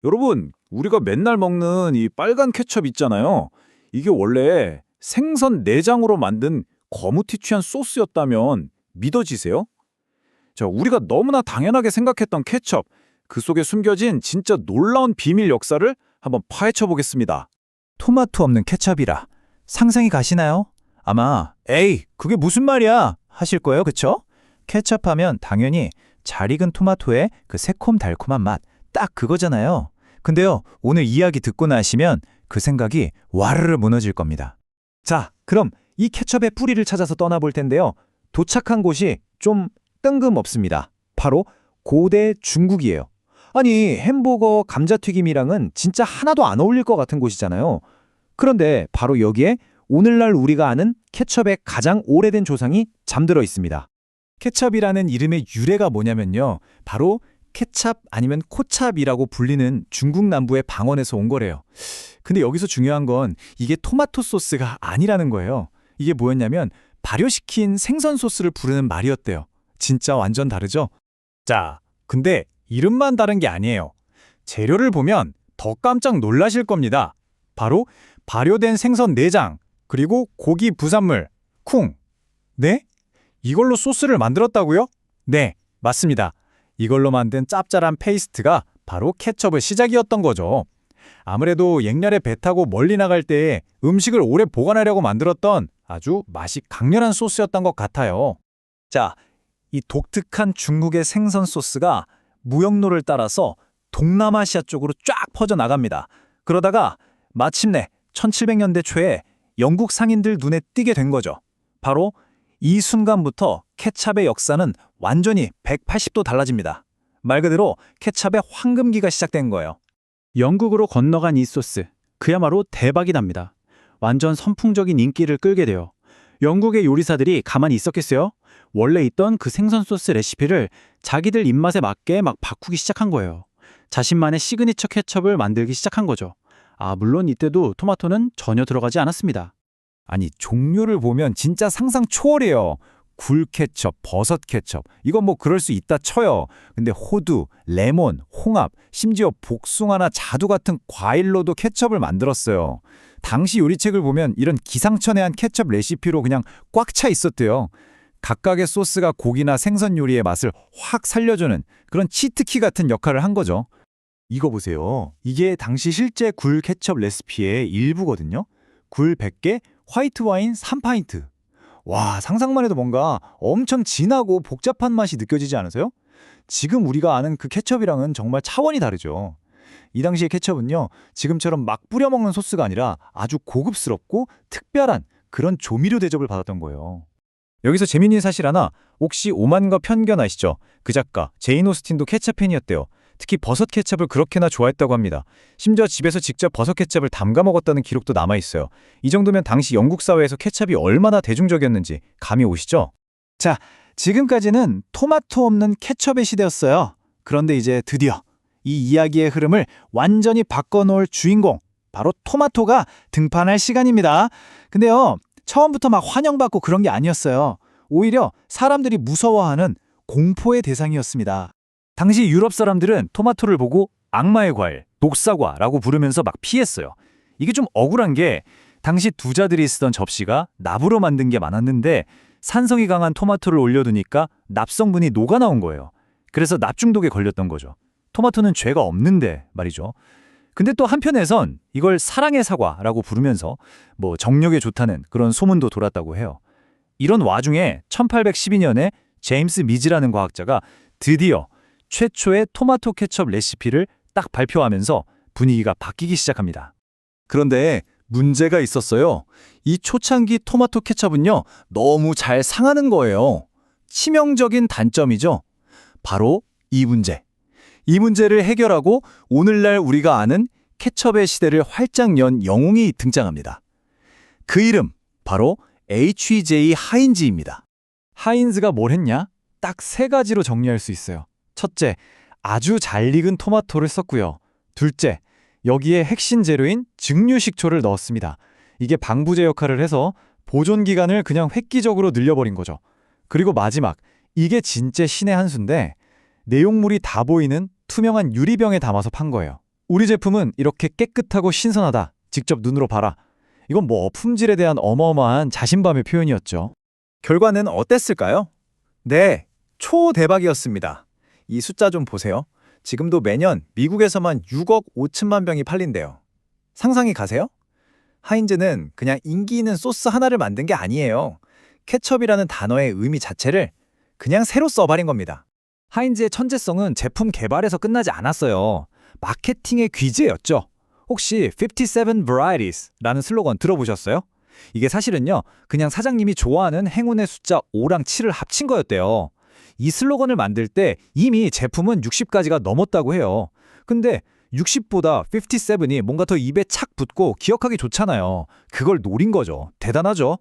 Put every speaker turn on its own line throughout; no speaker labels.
여러분, 우리가 맨날 먹는 이 빨간 케첩 있잖아요. 이게 원래 생선 내장으로 만든 거무튀취한 소스였다면 믿어지세요? 자, 우리가 너무나 당연하게 생각했던 케첩, 그 속에 숨겨진 진짜 놀라운 비밀 역사를 한번 파헤쳐 보겠습니다.
토마토 없는 케첩이라 상상이 가시나요? 아마 에이 그게 무슨 말이야 하실 거예요, 그쵸? 케첩하면 당연히 잘 익은 토마토의 그 새콤달콤한 맛, 딱 그거잖아요. 근데요, 오늘 이야기 듣고 나시면 그 생각이 와르르 무너질 겁니다. 자, 그럼 이 케첩의 뿌리를 찾아서 떠나볼 텐데요. 도착한 곳이 좀 뜬금없습니다. 바로 고대 중국이에요. 아니, 햄버거, 감자튀김이랑은 진짜 하나도 안 어울릴 것 같은 곳이잖아요. 그런데 바로 여기에 오늘날 우리가 아는 케첩의 가장 오래된 조상이 잠들어 있습니다. 케첩이라는 이름의 유래가 뭐냐면요. 바로 케찹 아니면 코찹이라고 불리는 중국 남부의 방언에서 온 거래요. 근데 여기서 중요한 건 이게 토마토 소스가 아니라는 거예요. 이게 뭐였냐면 발효시킨 생선 소스를 부르는 말이었대요. 진짜 완전 다르죠? 자, 근데 이름만 다른 게 아니에요. 재료를 보면 더 깜짝 놀라실 겁니다. 바로 발효된 생선 내장, 그리고 고기 부산물, 쿵. 네? 이걸로 소스를 만들었다고요? 네, 맞습니다. 이걸로 만든 짭짤한 페이스트가 바로 케첩의 시작이었던 거죠. 아무래도 옛날에 배 타고 멀리 나갈 때 음식을 오래 보관하려고 만들었던 아주 맛이 강렬한 소스였던 것 같아요. 자, 이 독특한 중국의 생선 소스가 무역로를 따라서 동남아시아 쪽으로 쫙 퍼져나갑니다. 그러다가 마침내 1700년대 초에 영국 상인들 눈에 띄게 된 거죠. 바로 이 순간부터 케찹의 역사는 완전히 180도 달라집니다. 말 그대로 케찹의 황금기가 시작된 거예요. 영국으로 건너간 이 소스, 그야말로 대박이 납니다. 완전 선풍적인 인기를 끌게 돼요. 영국의 요리사들이 가만히 있었겠어요? 원래 있던 그 생선 소스 레시피를 자기들 입맛에 맞게 막 바꾸기 시작한 거예요. 자신만의 시그니처 케첩을 만들기 시작한 거죠. 물론 이때도 토마토는 전혀 들어가지 않았습니다. 아니, 종류를 보면 진짜 상상 초월해요. 굴 케첩, 버섯 케첩, 이건 뭐 그럴 수 있다 쳐요. 근데 호두, 레몬, 홍합, 심지어 복숭아나 자두 같은 과일로도 케첩을 만들었어요. 당시 요리책을 보면 이런 기상천외한 케첩 레시피로 그냥 꽉 차 있었대요. 각각의 소스가 고기나 생선 요리의 맛을 확 살려주는 그런 치트키 같은 역할을 한 거죠. 이거 보세요. 이게 당시 실제 굴 케첩 레시피의 일부거든요. 굴 100개, 화이트 와인 3파인트. 와, 상상만 해도 뭔가 엄청 진하고 복잡한 맛이 느껴지지 않으세요? 지금 우리가 아는 그 케첩이랑은 정말 차원이 다르죠. 이 당시의 케첩은요, 지금처럼 막 뿌려 먹는 소스가 아니라 아주 고급스럽고 특별한 그런 조미료 대접을 받았던 거예요. 여기서 재미있는 사실 하나, 혹시 오만과 편견 아시죠? 그 작가 제인 오스틴도 케첩 팬이었대요. 특히 버섯 케첩을 그렇게나 좋아했다고 합니다. 심지어 집에서 직접 버섯 케첩을 담가 먹었다는 기록도 남아있어요. 이 정도면 당시 영국 사회에서 케첩이 얼마나 대중적이었는지 감이 오시죠? 자, 지금까지는 토마토 없는 케첩의 시대였어요. 그런데 이제 드디어 이 이야기의 흐름을 완전히 바꿔놓을 주인공, 바로 토마토가 등판할 시간입니다. 근데요, 처음부터 막 환영받고 그런 게 아니었어요. 오히려 사람들이 무서워하는 공포의 대상이었습니다. 당시 유럽 사람들은 토마토를 보고 악마의 과일, 독사과라고 부르면서 막 피했어요. 이게 좀 억울한 게 당시 두자들이 쓰던 접시가 납으로 만든 게 많았는데 산성이 강한 토마토를 올려두니까 납성분이 녹아 나온 거예요. 그래서 납중독에 걸렸던 거죠. 토마토는 죄가 없는데 말이죠. 근데 또 한편에선 이걸 사랑의 사과라고 부르면서 뭐 정력에 좋다는 그런 소문도 돌았다고 해요. 이런 와중에 1812년에 제임스 미즈라는 과학자가 드디어 최초의 토마토 케첩 레시피를 딱 발표하면서 분위기가 바뀌기 시작합니다. 그런데 문제가 있었어요. 이 초창기 토마토 케첩은요, 너무 잘 상하는 거예요. 치명적인 단점이죠. 바로 이 문제. 이 문제를 해결하고 오늘날 우리가 아는 케첩의 시대를 활짝 연 영웅이 등장합니다. 그 이름, 바로 H.J. 하인즈입니다. 하인즈가 뭘 했냐? 딱 3가지로 정리할 수 있어요. 첫째, 아주 잘 익은 토마토를 썼고요. 둘째, 여기에 핵심 재료인 증류식초를 넣었습니다. 이게 방부제 역할을 해서 보존 기간을 그냥 획기적으로 늘려버린 거죠. 그리고 마지막, 이게 진짜 신의 한 수인데 내용물이 다 보이는 투명한 유리병에 담아서 판 거예요. 우리 제품은 이렇게 깨끗하고 신선하다. 직접 눈으로 봐라. 이건 뭐 품질에 대한 어마어마한 자신감의 표현이었죠. 결과는 어땠을까요? 네, 초대박이었습니다. 이 숫자 좀 보세요. 지금도 매년 미국에서만 6억 5천만 병이 팔린대요. 상상이 가세요? 하인즈는 그냥 인기 있는 소스 하나를 만든 게 아니에요. 케첩이라는 단어의 의미 자체를 그냥 새로 써버린 겁니다. 하인즈의 천재성은 제품 개발에서 끝나지 않았어요. 마케팅의 귀재였죠. 혹시 57 Varieties라는 슬로건 들어보셨어요? 이게 사실은요, 그냥 사장님이 좋아하는 행운의 숫자 5랑 7을 합친 거였대요. 이 슬로건을 만들 때 이미 제품은 60가지가 넘었다고 해요. 근데 60보다 57이 뭔가 더 입에 착 붙고 기억하기 좋잖아요. 그걸 노린 거죠. 대단하죠?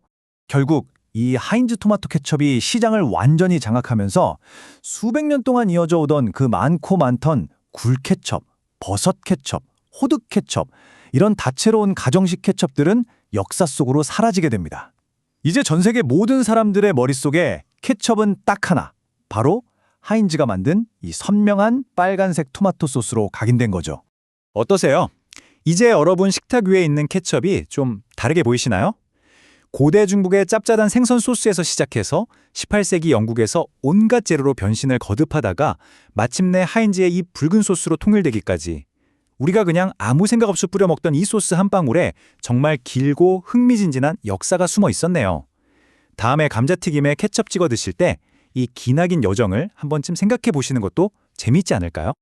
결국 이 하인즈 토마토 케첩이 시장을 완전히 장악하면서 수백 년 동안 이어져 오던 그 많고 많던 굴 케첩, 버섯 케첩, 호두 케첩, 이런 다채로운 가정식 케첩들은 역사 속으로 사라지게 됩니다. 이제 전 세계 모든 사람들의 머릿속에 케첩은 딱 하나, 바로 하인즈가 만든 이 선명한 빨간색 토마토 소스로 각인된 거죠. 어떠세요? 이제 여러분 식탁 위에 있는 케첩이 좀 다르게 보이시나요? 고대 중국의 짭짤한 생선 소스에서 시작해서 18세기 영국에서 온갖 재료로 변신을 거듭하다가 마침내 하인즈의 이 붉은 소스로 통일되기까지, 우리가 그냥 아무 생각 없이 뿌려 먹던 이 소스 한 방울에 정말 길고 흥미진진한 역사가 숨어 있었네요. 다음에 감자튀김에 케첩 찍어 드실 때 이 기나긴 여정을 한 번쯤 생각해 보시는 것도 재미있지 않을까요?